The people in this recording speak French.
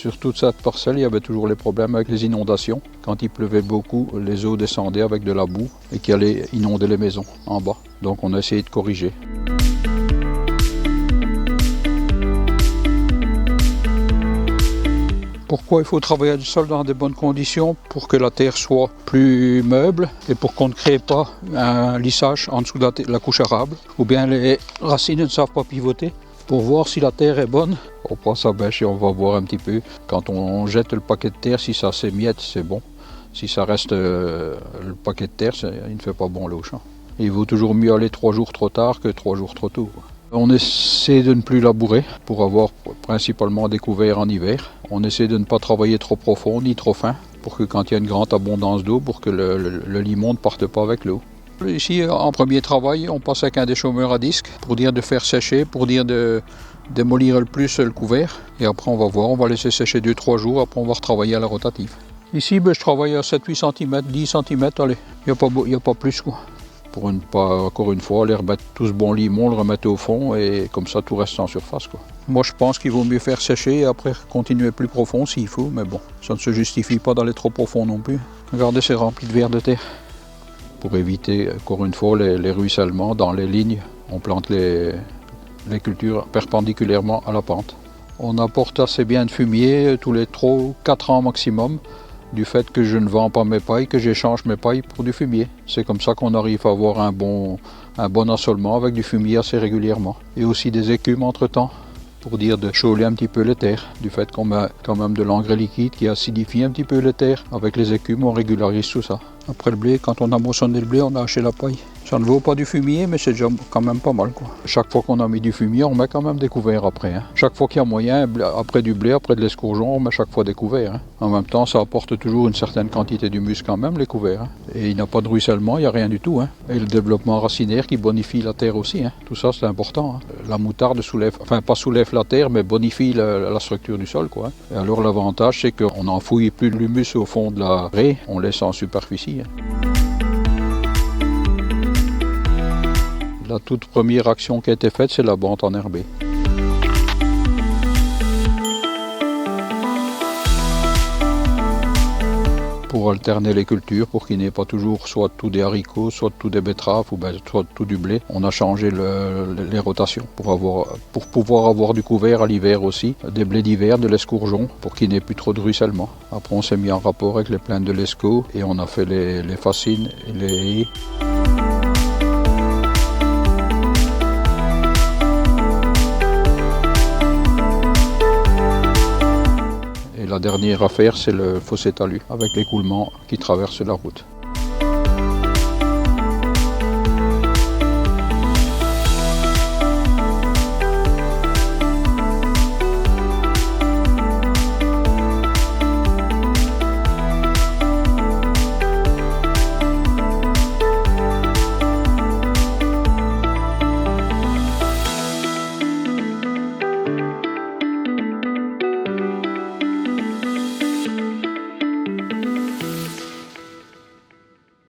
Sur toute cette parcelle, il y avait toujours les problèmes avec les inondations. Quand il pleuvait beaucoup, les eaux descendaient avec de la boue et qui allaient inonder les maisons en bas. Donc on a essayé de corriger. Pourquoi il faut travailler le sol dans de bonnes conditions? Pour que la terre soit plus meuble et pour qu'on ne crée pas un lissage en dessous de la couche arable. Ou bien les racines ne savent pas pivoter. Pour voir si la terre est bonne, on prend sa bêche et on va voir un petit peu. Quand on jette le paquet de terre, si ça s'émiette, c'est bon. Si ça reste le paquet de terre, il ne fait pas bon au champ. Il vaut toujours mieux aller 3 jours trop tard que 3 jours trop tôt. On essaie de ne plus labourer pour avoir principalement des couverts en hiver. On essaie de ne pas travailler trop profond ni trop fin pour que quand il y a une grande abondance d'eau, pour que le limon ne parte pas avec l'eau. Ici, en premier travail, on passe avec un déchaumeur à disque pour dire de faire sécher, pour dire de démolir le plus le couvert. Et après, on va voir, on va laisser sécher 2-3 jours, après on va retravailler à la rotative. Ici, je travaille à 7-8 cm, 10 cm, allez, il n'y a pas plus quoi. Pour ne pas, encore une fois, aller remettre tout ce bon limon, le remettre au fond et comme ça tout reste en surface, quoi. Moi je pense qu'il vaut mieux faire sécher et après continuer plus profond s'il faut, mais bon, ça ne se justifie pas d'aller trop profond non plus. Regardez, c'est rempli de vers de terre. Pour éviter, encore une fois, les ruissellements dans les lignes, on plante les cultures perpendiculairement à la pente. On apporte assez bien de fumier tous les 3-4 ans maximum. Du fait que je ne vends pas mes pailles, que j'échange mes pailles pour du fumier. C'est comme ça qu'on arrive à avoir un bon assolement avec du fumier assez régulièrement. Et aussi des écumes entre-temps, pour dire de chauler un petit peu les terres. Du fait qu'on met quand même de l'engrais liquide qui acidifie un petit peu les terres. Avec les écumes, on régularise tout ça. Après le blé, quand on a moissonné le blé, on a haché la paille. Ça ne vaut pas du fumier, mais c'est déjà quand même pas mal, quoi. Chaque fois qu'on a mis du fumier, on met quand même des couverts après. Chaque fois qu'il y a moyen, après du blé, après de l'escourgeon, on met chaque fois des couverts. En même temps, ça apporte toujours une certaine quantité d'humus quand même, les couverts. Et il n'y a pas de ruissellement, il n'y a rien du tout. Et le développement racinaire qui bonifie la terre aussi. Tout ça, c'est important. La moutarde soulève, enfin pas soulève la terre, mais bonifie la structure du sol, quoi. Et alors l'avantage, c'est qu'on n'enfouit plus de l'humus au fond de la raie, on laisse en superficie. La toute première action qui a été faite, c'est la bande enherbée. Pour alterner les cultures, pour qu'il n'y ait pas toujours soit tout des haricots, soit tout des betteraves, ou soit tout du blé, on a changé les rotations pour pouvoir avoir du couvert à l'hiver aussi, des blés d'hiver, de l'escourgeon, pour qu'il n'y ait plus trop de ruissellement. Après on s'est mis en rapport avec les plaines de l'Escaut et on a fait les fascines et les haies. La dernière affaire, c'est le fossé talus, avec l'écoulement qui traverse la route.